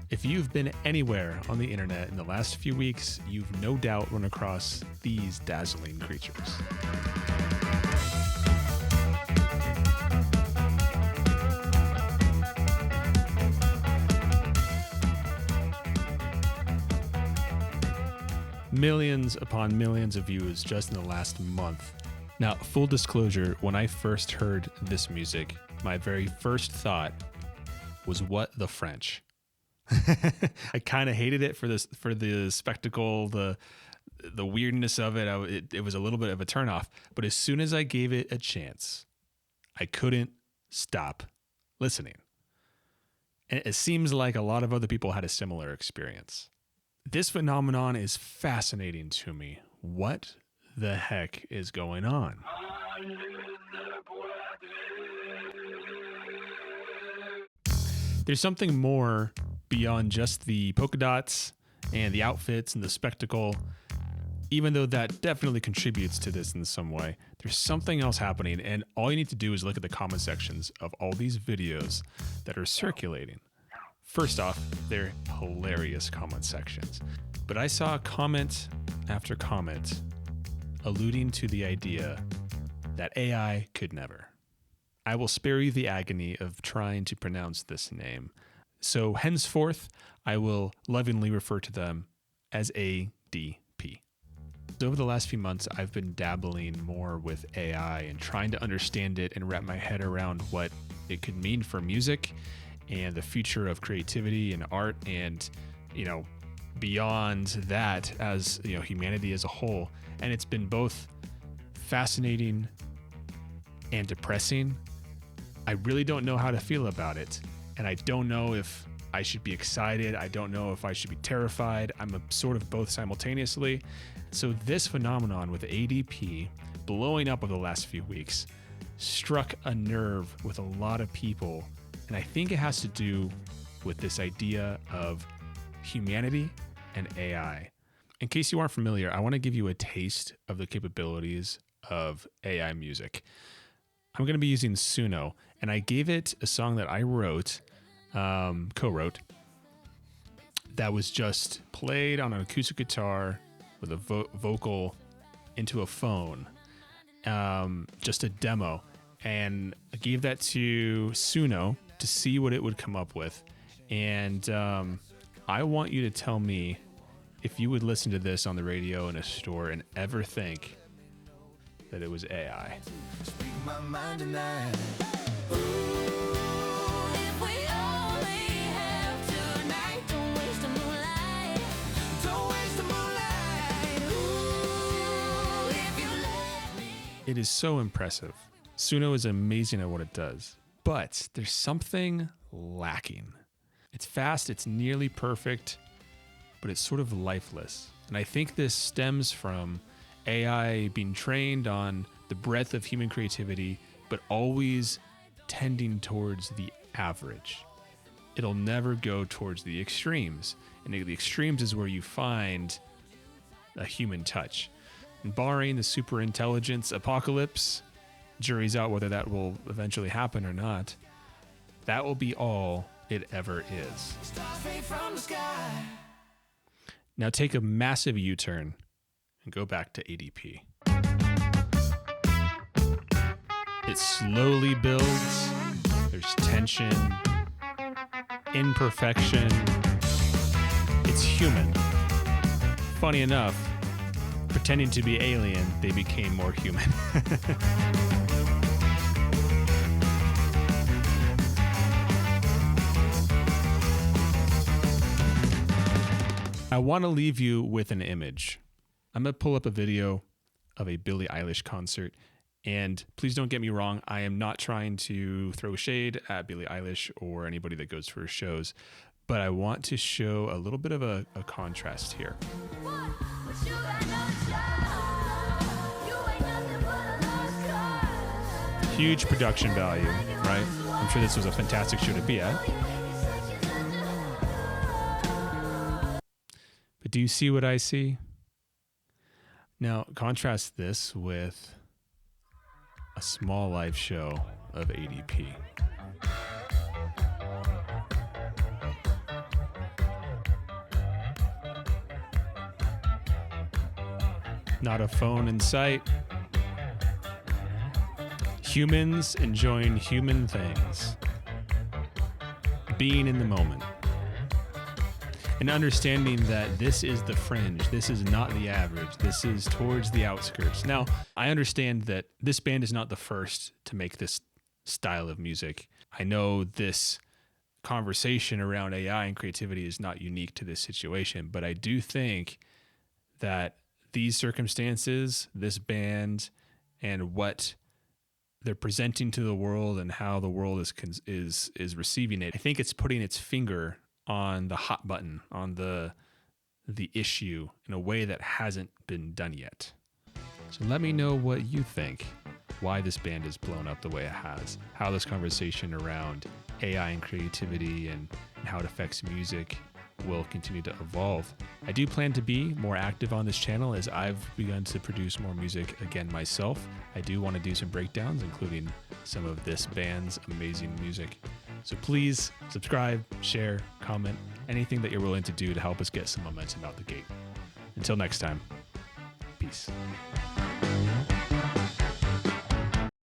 If you've been anywhere on the internet in the last few weeks, you've no doubt run across these dazzling creatures. Millions upon millions of views just in the last month. Now, full disclosure, when I first heard this music, my very first thought was, what the French? I kind of hated it for the spectacle, the weirdness of it. It was a little bit of a turnoff. But as soon as I gave it a chance, I couldn't stop listening. And it seems like a lot of other people had a similar experience. This phenomenon is fascinating to me. What the heck is going on? There's something more beyond just the polka dots and the outfits and the spectacle. Even though that definitely contributes to this in some way, there's something else happening, and all you need to do is look at the comment sections of all these videos that are circulating. First off, they're hilarious comment sections. But I saw comment after comment alluding to the idea that AI could never. I will spare you the agony of trying to pronounce this name. So henceforth, I will lovingly refer to them as ADP. Over the last few months, I've been dabbling more with AI and trying to understand it and wrap my head around what it could mean for music and the future of creativity and art, and beyond that, as humanity as a whole. And it's been both fascinating and depressing. I really don't know how to feel about it, and I don't know if I should be excited. I don't know if I should be terrified. I'm a sort of both simultaneously. So this phenomenon with ADP blowing up over the last few weeks struck a nerve with a lot of people. And I think it has to do with this idea of humanity and AI. In case you aren't familiar, I want to give you a taste of the capabilities of AI music. I'm going to be using Suno, and I gave it a song that I wrote, co-wrote, that was just played on an acoustic guitar with a vocal into a phone, just a demo. And I gave that to Suno to see what it would come up with. And I want you to tell me if you would listen to this on the radio in a store and ever think that it was AI. Speak my mind tonight. It is so impressive. Suno is amazing at what it does, but there's something lacking. It's fast, it's nearly perfect, but it's sort of lifeless. And I think this stems from AI being trained on the breadth of human creativity, but always tending towards the average. It'll never go towards the extremes. And the extremes is where you find a human touch. And barring the super intelligence apocalypse, jury's out whether that will eventually happen or not, that will be all it ever is. Now take a massive U-turn and go back to ADP. It slowly builds. There's tension, imperfection. It's human. Funny enough, pretending to be alien, they became more human. I want to leave you with an image. I'm going to pull up a video of a Billie Eilish concert. And please don't get me wrong, I am not trying to throw shade at Billie Eilish or anybody that goes to her shows, but I want to show a little bit of a contrast here. Huge production value, right? I'm sure this was a fantastic show to be at. But do you see what I see? Now, contrast this with a small live show of ADP. not a phone in sight. Humans enjoying human things. Being in the moment. And understanding that this is the fringe. This is not the average. This is towards the outskirts. Now, I understand that this band is not the first to make this style of music. I know this conversation around AI and creativity is not unique to this situation, but I do think that these circumstances, this band, and what they're presenting to the world and how the world is receiving it, I think it's putting its finger on the hot button, on the issue in a way that hasn't been done yet. So let me know what you think, why this band is blown up the way it has, how this conversation around AI and creativity and how it affects music will continue to evolve. I do plan to be more active on this channel as I've begun to produce more music again myself. I do want to do some breakdowns, including some of this band's amazing music. So please subscribe, share, comment, anything that you're willing to do to help us get some momentum out the gate. Until next time, peace.